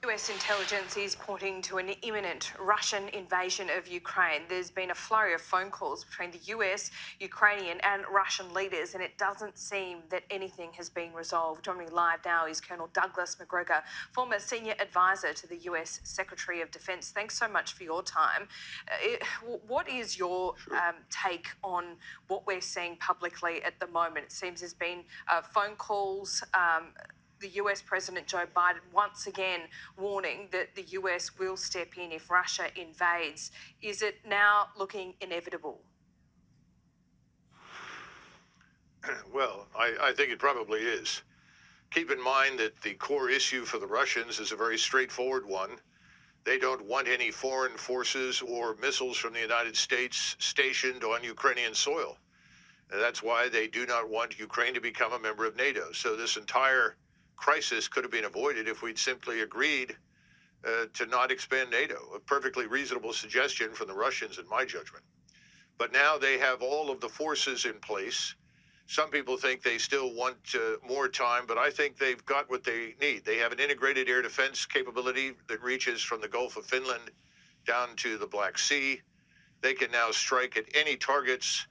US intelligence is pointing to an imminent Russian invasion of Ukraine. There's been a flurry of phone calls between the US, Ukrainian and Russian leaders, and it doesn't seem that anything has been resolved. Joining me live now is Colonel Douglas McGregor, former senior advisor to the US Secretary of Defence. Thanks so much for your time. What is your take on what we're seeing publicly at the moment? It seems there's been phone calls, the US President Joe Biden once again warning that the US will step in if Russia invades. Is it now looking inevitable? Well, I think it probably is. Keep in mind that the core issue for the Russians is a very straightforward one. They don't want any foreign forces or missiles from the United States stationed on Ukrainian soil. And that's why they do not want Ukraine to become a member of NATO. So this entire crisis could have been avoided if we'd simply agreed to not expand NATO. A perfectly reasonable suggestion from the Russians, in my judgment. But now they have all of the forces in place. Some people think they still want more time, but I think they've got what they need. They have an integrated air defense capability that reaches from the Gulf of Finland down to the Black Sea. They can now strike at any targets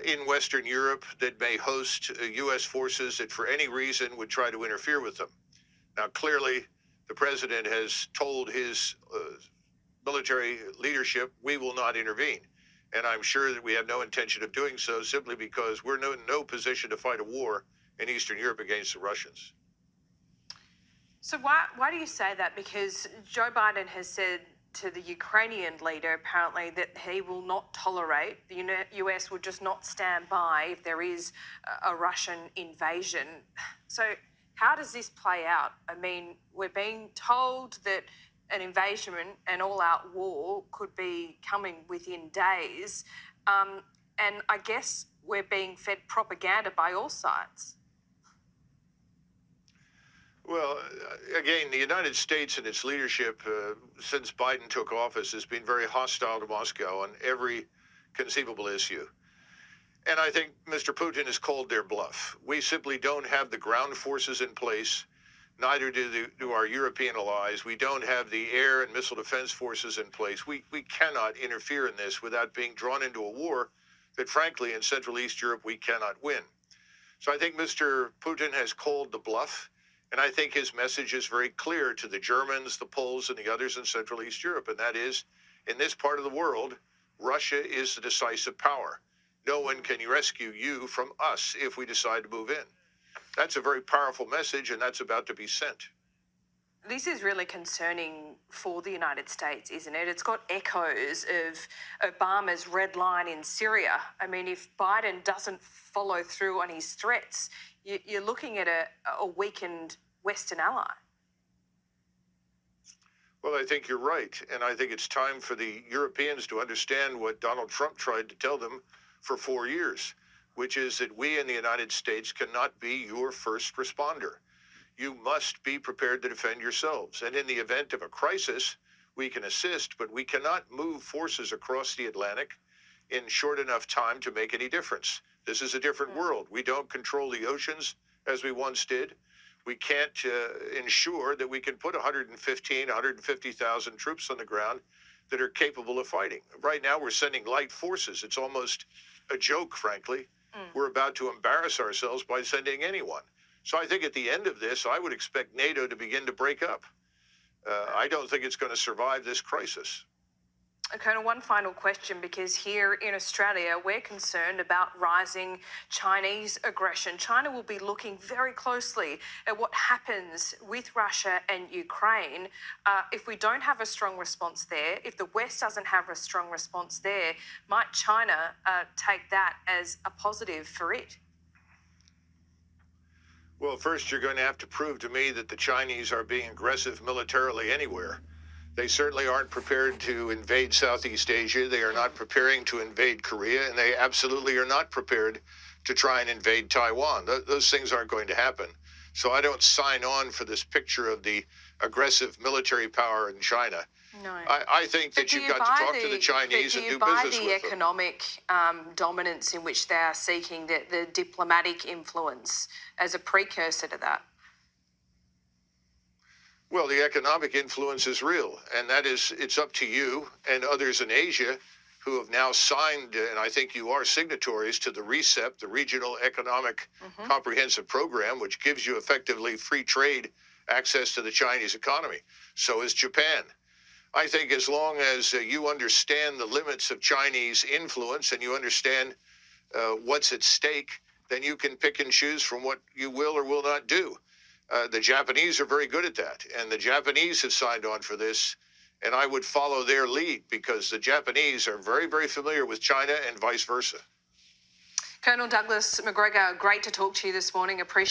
in Western Europe that may host U.S. forces that for any reason would try to interfere with them. Now, clearly, the president has told his military leadership, we will not intervene. And I'm sure that we have no intention of doing so simply because we're in no position to fight a war in Eastern Europe against the Russians. So why do you say that? Because Joe Biden has said to the Ukrainian leader, apparently, that he will not tolerate, the US will just not stand by if there is a Russian invasion. So how does this play out? I mean, we're being told that an invasion, an all-out war, could be coming within days. And I guess we're being fed propaganda by all sides. Well, again, the United States and its leadership, since Biden took office, has been very hostile to Moscow on every conceivable issue. And I think Mr. Putin has called their bluff. We simply don't have the ground forces in place, neither do our European allies. We don't have the air and missile defense forces in place. We cannot interfere in this without being drawn into a war that, frankly, in Central East Europe, we cannot win. So I think Mr. Putin has called the bluff. And I think his message is very clear to the Germans, the Poles, and the others in Central East Europe. And that is, in this part of the world, Russia is the decisive power. No one can rescue you from us if we decide to move in. That's a very powerful message, and that's about to be sent. This is really concerning for the United States, isn't it? It's got echoes of Obama's red line in Syria. I mean, if Biden doesn't follow through on his threats, you're looking at a weakened Western ally. Well, I think you're right. And I think it's time for the Europeans to understand what Donald Trump tried to tell them for 4 years, which is that we in the United States cannot be your first responder. You must be prepared to defend yourselves. And in the event of a crisis, we can assist, but we cannot move forces across the Atlantic in short enough time to make any difference. This is a different world. We don't control the oceans as we once did. We can't ensure that we can put 150,000 troops on the ground that are capable of fighting. Right now, we're sending light forces. It's almost a joke, frankly. We're about to embarrass ourselves by sending anyone. So I think at the end of this, I would expect NATO to begin to break up. I don't think it's going to survive this crisis. Colonel, one final question, because here in Australia, we're concerned about rising Chinese aggression. China will be looking very closely at what happens with Russia and Ukraine. If we don't have a strong response there, if the West doesn't have a strong response there, might China take that as a positive for it? Well, first, you're going to have to prove to me that the Chinese are being aggressive militarily anywhere. They certainly aren't prepared to invade Southeast Asia. They are not preparing to invade Korea, and they absolutely are not prepared to try and invade Taiwan. Those things aren't going to happen. So I don't sign on for this picture of the aggressive military power in China. No. I think that you've got to talk to the Chinese and do business with them. Do you buy the economic dominance in which they are seeking, the diplomatic influence as a precursor to that? Well, the economic influence is real, and that is, it's up to you and others in Asia who have now signed, and I think you are signatories to the RCEP, the Regional Economic Comprehensive Program, which gives you effectively free trade access to the Chinese economy. So is Japan. I think as long as you understand the limits of Chinese influence and you understand what's at stake, then you can pick and choose from what you will or will not do. The Japanese are very good at that, and the Japanese have signed on for this, and I would follow their lead because the Japanese are very, very familiar with China and vice versa. Colonel Douglas McGregor, great to talk to you this morning. Appreciate